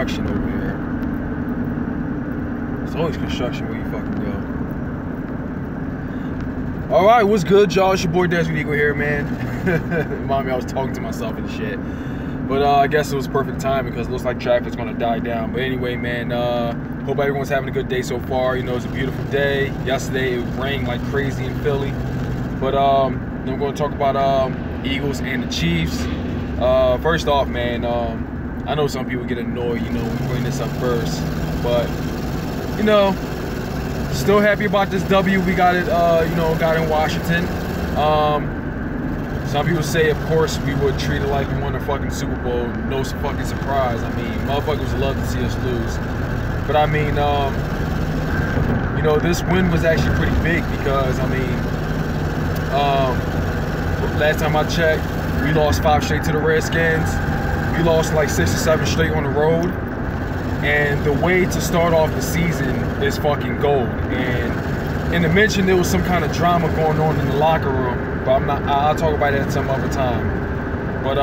construction over here. It's always construction where you fucking go. Alright, what's good, y'all? It's your boy Desmond Eagle here, man. Remind me I was talking to myself and shit. But I guess it was perfect time because it looks like traffic's gonna die down. But anyway, man, hope everyone's having a good day so far. You know, it's a beautiful day. Yesterday it rained like crazy in Philly. But I'm gonna talk about Eagles and the Chiefs. First off, man, I know some people get annoyed, you know, when we bring this up first. But, you know, still happy about this W we got it, you know, got in Washington. Some people say, of course, we would treat it like we won a fucking Super Bowl. No fucking surprise. I mean, motherfuckers would love to see us lose. But I mean, you know, this win was actually pretty big because, I mean, last time I checked, we lost 5 straight to the Redskins. We lost like 6 or 7 straight on the road. And the way to start off the season is fucking gold. And to mention there was some kind of drama going on in the locker room. But I'll talk about that some other time. But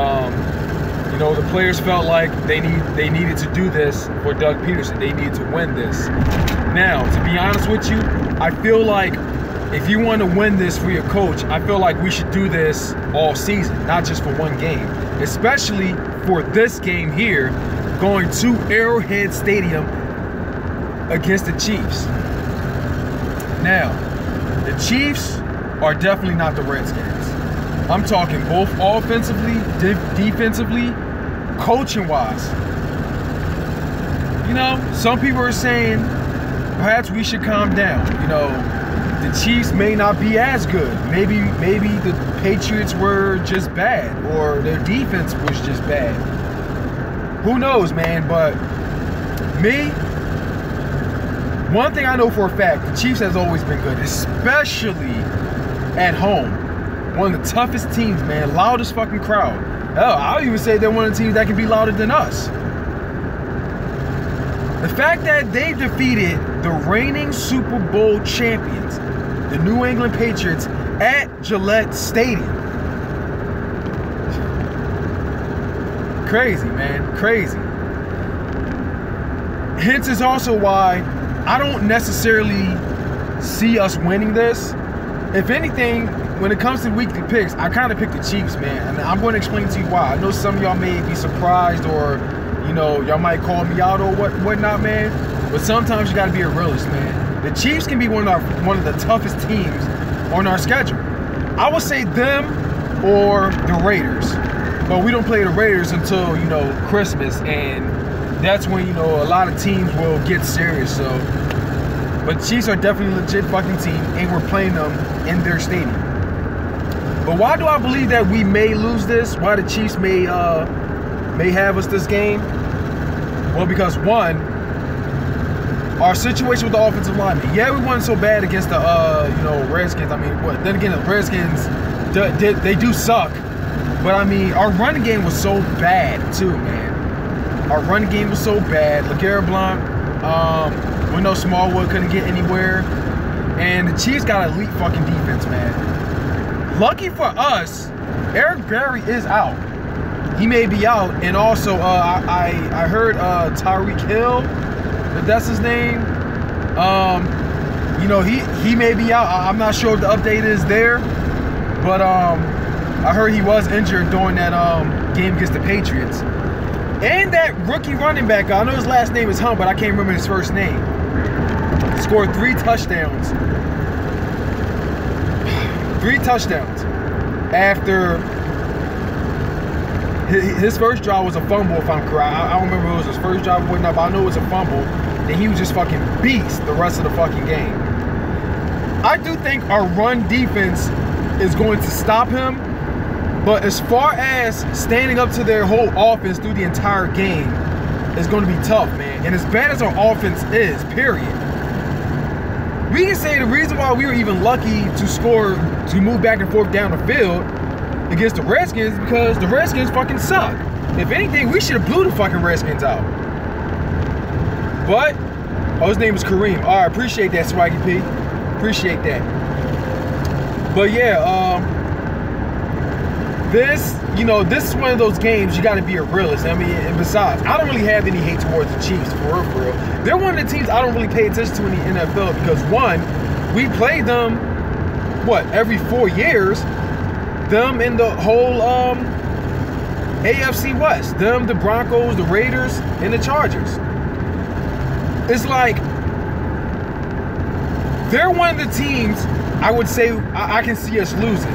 you know, the players felt like they needed to do this for Doug Peterson. They needed to win this. Now, to be honest with you, I feel like if you want to win this for your coach, I feel like we should do this all season, not just for one game. Especially for this game here, going to Arrowhead Stadium against the Chiefs. Now, the Chiefs are definitely not the Redskins. I'm talking both offensively, defensively, coaching-wise. You know, some people are saying perhaps we should calm down. You know, the Chiefs may not be as good. Maybe the Patriots were just bad, or their defense was just bad. Who knows, man? But me, one thing I know for a fact, the Chiefs has always been good, especially at home. One of the toughest teams, man. Loudest fucking crowd. Hell, I'll even say they're one of the teams that can be louder than us. The fact that they defeated the reigning Super Bowl champions, the New England Patriots, at Gillette Stadium. Crazy, man. Crazy. Hence is also why I don't necessarily see us winning this. If anything, when it comes to weekly picks, I kind of pick the Chiefs, man. And I'm going to explain to you why. I know some of y'all may be surprised, or, you know, y'all might call me out or whatnot, man. But sometimes you got to be a realist, man. The Chiefs can be one of the toughest teams on our schedule. I would say them or the Raiders. But we don't play the Raiders until, you know, Christmas. And that's when, you know, a lot of teams will get serious. So, but Chiefs are definitely a legit fucking team, and we're playing them in their stadium. But why do I believe that we may lose this? Why the Chiefs may have us this game? Well, because one, our situation with the offensive lineman. Yeah, we weren't so bad against the you know, Redskins. I mean, what? Then again, the Redskins, they do suck. But I mean, our running game was so bad too, man. Our running game was so bad. LeGarrette Blount, Wendell Smallwood couldn't get anywhere. And the Chiefs got elite fucking defense, man. Lucky for us, Eric Berry is out. He may be out. And also, I heard Tyreek Hill, if that's his name, you know, he may be out. I'm not sure if the update is there. But I heard he was injured during that game against the Patriots. And that rookie running back, I know his last name is Hunt, but I can't remember his first name. Scored 3 touchdowns. 3 touchdowns after his first drive was a fumble, if I'm correct. I don't remember if it was his first drive or whatnot, but I know it was a fumble. And he was just fucking beast the rest of the fucking game. I do think our run defense is going to stop him. But as far as standing up to their whole offense through the entire game, it's going to be tough, man. And as bad as our offense is, period, we can say the reason why we were even lucky to move back and forth down the field against the Redskins is because the Redskins fucking suck. If anything, we should have blew the fucking Redskins out. But, oh, his name is Kareem. All right, appreciate that, Swaggy P. Appreciate that. But yeah, this is one of those games you got to be a realist. I mean, and besides, I don't really have any hate towards the Chiefs, for real. They're one of the teams I don't really pay attention to in the NFL because, one, we play them, every 4 years? Them in the whole AFC West. Them, the Broncos, the Raiders, and the Chargers. It's like, they're one of the teams I would say I can see us losing.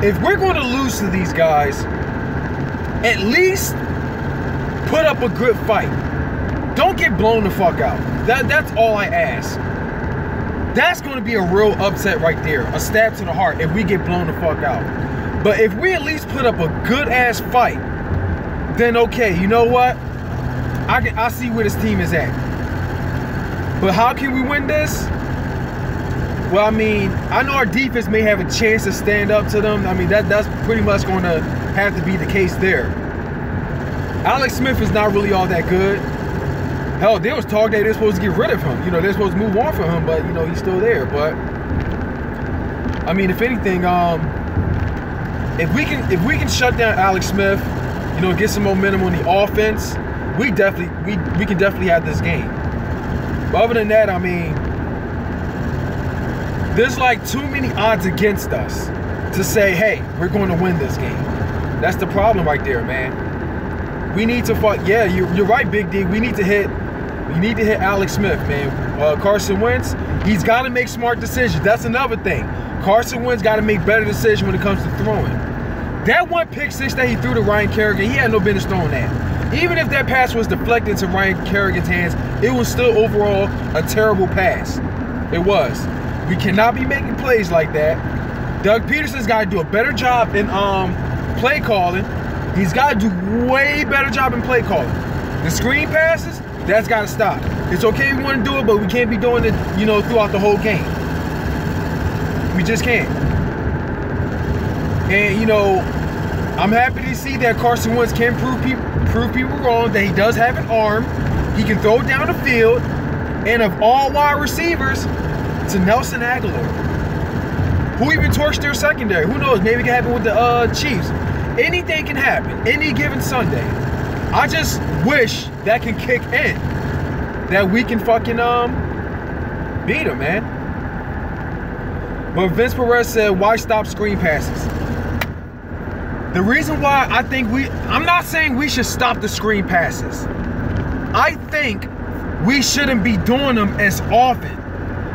If we're going to lose to these guys, at least put up a good fight. Don't get blown the fuck out. That's all I ask. That's going to be a real upset right there. A stab to the heart if we get blown the fuck out. But if we at least put up a good-ass fight, then okay, you know what? I see where this team is at. But how can we win this? Well, I mean, I know our defense may have a chance to stand up to them. I mean, that's pretty much going to have to be the case there. Alex Smith is not really all that good. Hell, there was talk that they're supposed to get rid of him. They're supposed to move on from him, but, he's still there. But, I mean, if anything, if we can shut down Alex Smith, get some momentum on the offense, we can definitely have this game. But other than that, I mean, there's like too many odds against us to say, hey, we're going to win this game. That's the problem right there, man. We need to fight. Yeah, you're right, Big D. We need to hit Alex Smith, man. Carson Wentz, he's got to make smart decisions. That's another thing. Carson Wentz got to make better decisions when it comes to throwing. That one pick six that he threw to Ryan Kerrigan, he had no business throwing that. Even if that pass was deflected to Ryan Kerrigan's hands, it was still overall a terrible pass. It was. We cannot be making plays like that. Doug Peterson's got to do a better job in play calling. He's got to do way better job in play calling. The screen passes, that's got to stop. It's okay if we want to do it, but we can't be doing it, throughout the whole game. We just can't. And, I'm happy to see that Carson Wentz can prove people wrong, that he does have an arm. He can throw it down the field. And of all wide receivers, to Nelson Aguilar, who even torched their secondary. Who knows? Maybe it can happen with the Chiefs. Anything can happen any given Sunday. I just wish that can kick in, that we can fucking beat them, man. But Vince Perez said, why stop screen passes? The reason why I think I'm not saying we should stop the screen passes. I think we shouldn't be doing them as often.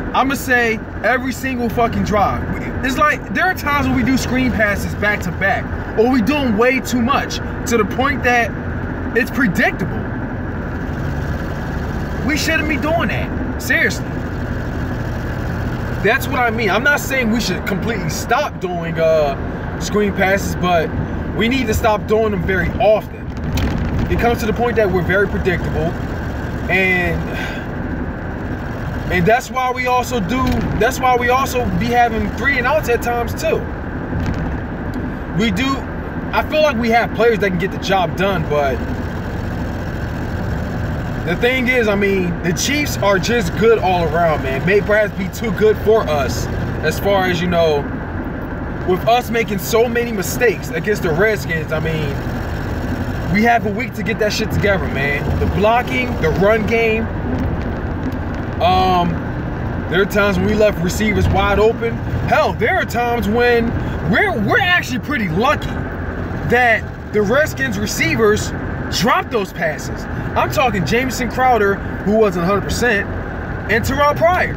I'm going to say every single fucking drive. It's like there are times when we do screen passes back to back, or we do them way too much to the point that it's predictable. We shouldn't be doing that. Seriously. That's what I mean. I'm not saying we should completely stop doing screen passes, but we need to stop doing them very often. It comes to the point that we're very predictable, and that's why we also be having 3 and outs at times too. I feel like we have players that can get the job done, but the thing is, I mean, the Chiefs are just good all around, man. May perhaps be too good for us as far as, with us making so many mistakes against the Redskins. I mean, we have a week to get that shit together, man. The blocking, the run game. There are times when we left receivers wide open. Hell, there are times when we're actually pretty lucky that the Redskins receivers dropped those passes. I'm talking Jamison Crowder, who wasn't 100%, and Terrell Pryor.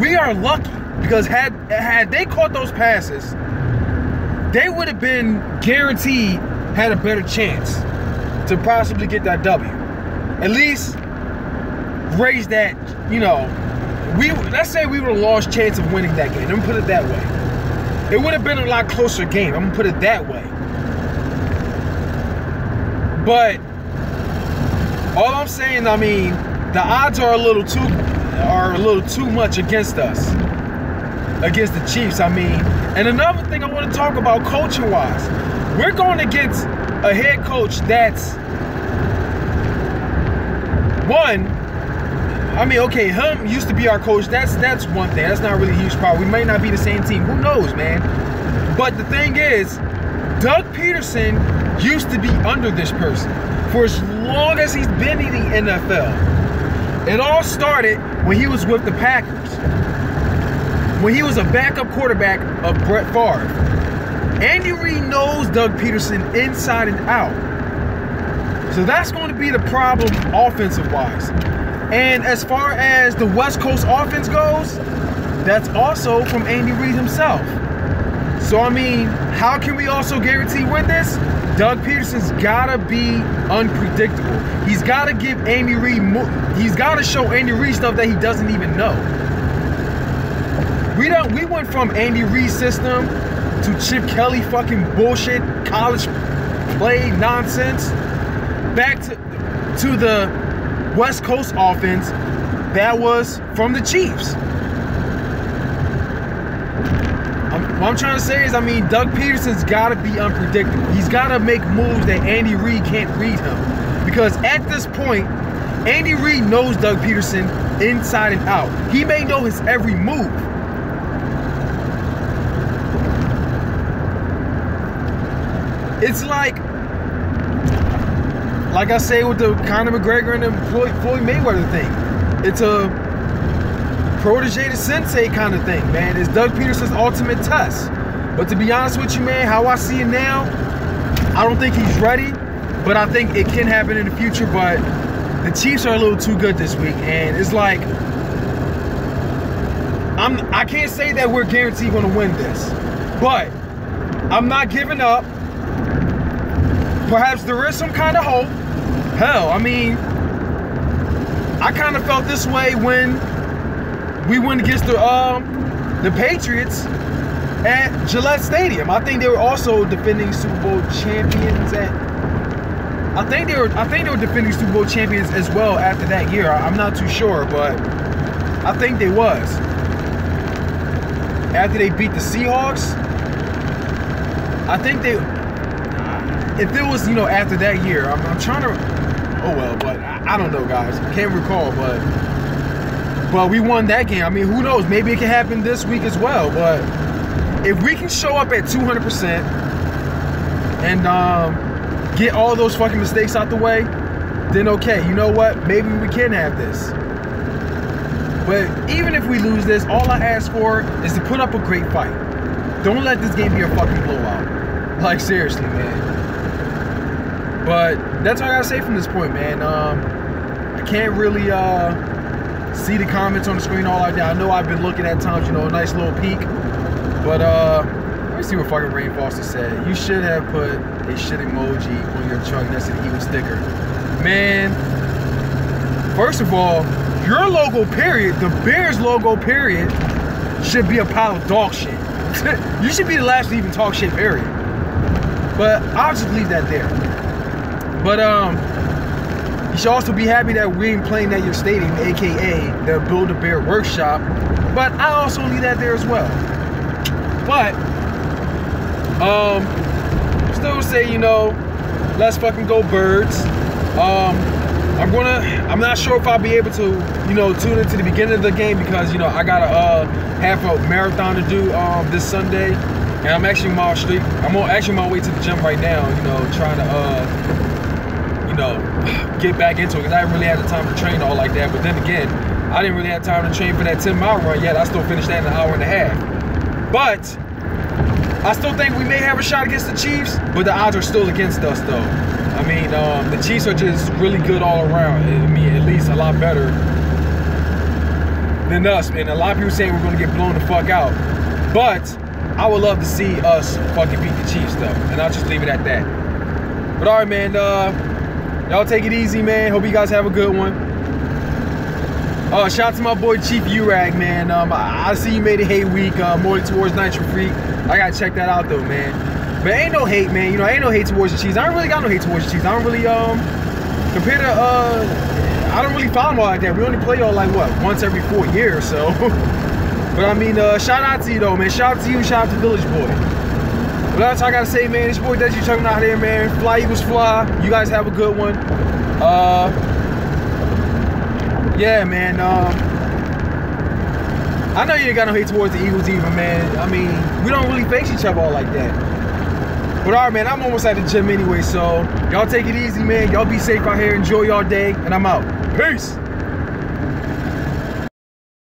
We are lucky because had they caught those passes, they would have been guaranteed had a better chance to possibly get that W. At least raise that, let's say we would have lost chance of winning that game. Let me put it that way. It would have been a lot closer game. I'm gonna put it that way. But all I'm saying, I mean, the odds are a little too much against us, against the Chiefs. I mean, and another thing I want to talk about coaching-wise, we're going against a head coach that's one. I mean, okay, him used to be our coach. That's one thing. That's not really a huge problem. We may not be the same team. Who knows, man? But the thing is, Doug Peterson used to be under this person for as long as he's been in the NFL. It all started when he was with the Packers, when he was a backup quarterback of Brett Favre. Andy Reid knows Doug Peterson inside and out. So that's going to be the problem offensive-wise. And as far as the West Coast offense goes, that's also from Andy Reid himself. So, I mean, how can we also guarantee win this? Doug Peterson's got to be unpredictable. He's got to give Andy Reid, he's got to show Andy Reid stuff that he doesn't even know. We went from Andy Reid's system to Chip Kelly fucking bullshit, college play nonsense, back to the West Coast offense that was from the Chiefs. What I'm trying to say is, I mean, Doug Peterson's got to be unpredictable. He's got to make moves that Andy Reid can't read him. Because at this point, Andy Reid knows Doug Peterson inside and out. He may know his every move. It's like I say with the Conor McGregor and the Floyd Mayweather thing. It's a protege to sensei kind of thing, man. It's Doug Peterson's ultimate test. But to be honest with you, man, how I see it now, I don't think he's ready, but I think it can happen in the future. But the Chiefs are a little too good this week, and it's like I can't say that we're guaranteed going to win this, but I'm not giving up. Perhaps there is some kind of hope. Hell, I mean, I kind of felt this way when we went against the Patriots at Gillette Stadium. I think they were also defending Super Bowl champions I think they were defending Super Bowl champions as well after that year. I'm not too sure, but I think they was. After they beat the Seahawks, I think they, if it was, you know, after that year, I'm trying to, oh well, but I don't know, guys. I can't recall, but we won that game. I mean, who knows? Maybe it can happen this week as well. But if we can show up at 200% and get all those fucking mistakes out the way, then okay, you know what? Maybe we can have this. But even if we lose this, all I ask for is to put up a great fight. Don't let this game be a fucking blowout. Like, seriously, man. But that's all I gotta say from this point, man. I can't really see the comments on the screen all like that. I know I've been looking at times, you know, a nice little peek. But let me see what fucking Rain Foster said. You should have put a shit emoji on your truck next to the Eagle sticker. Man, first of all, your logo, period, the Bears logo, period, should be a pile of dog shit. You should be the last to even talk shit, period. But I'll just leave that there. But you should also be happy that we ain't playing at your stadium, aka the Build-A-Bear Workshop. But I also leave that there as well. But still say, you know, let's fucking go Birds. I'm not sure if I'll be able to, you know, tune into the beginning of the game because, you know, I got a half a marathon to do this Sunday, and I'm actually on my way to the gym right now, you know, trying to you know, get back into it because I didn't really have the time to train all like that. But then again, I didn't really have time to train for that 10-mile run yet. I still finished that in an hour and a half. But I still think we may have a shot against the Chiefs, but the odds are still against us, though. I mean, the Chiefs are just really good all around. I mean, at least a lot better than us. And a lot of people saying we're going to get blown the fuck out. But I would love to see us fucking beat the Chiefs, though. And I'll just leave it at that. But all right, man. Y'all take it easy, man. Hope you guys have a good one. Shout out to my boy Chief Urag, man. I see you made a hate week more towards Nitro Freak. I gotta check that out though, man. But ain't no hate, man. You know, ain't no hate towards the Chiefs. I don't really got no hate towards the Chiefs. I don't really compared to I don't really follow them all like that. We only play y'all like what, once every 4 years, so. But I mean, shout out to you though, man. Shout out to you. Shout out to Village Boy. But that's all I gotta say, man. This boy that you talking out there, man. Fly Eagles fly. You guys have a good one. Yeah, man. I know you ain't got no hate towards the Eagles either, man. I mean, we don't really face each other all like that. But all right, man, I'm almost at the gym anyway, so y'all take it easy, man. Y'all be safe out here. Enjoy y'all day, and I'm out. Peace.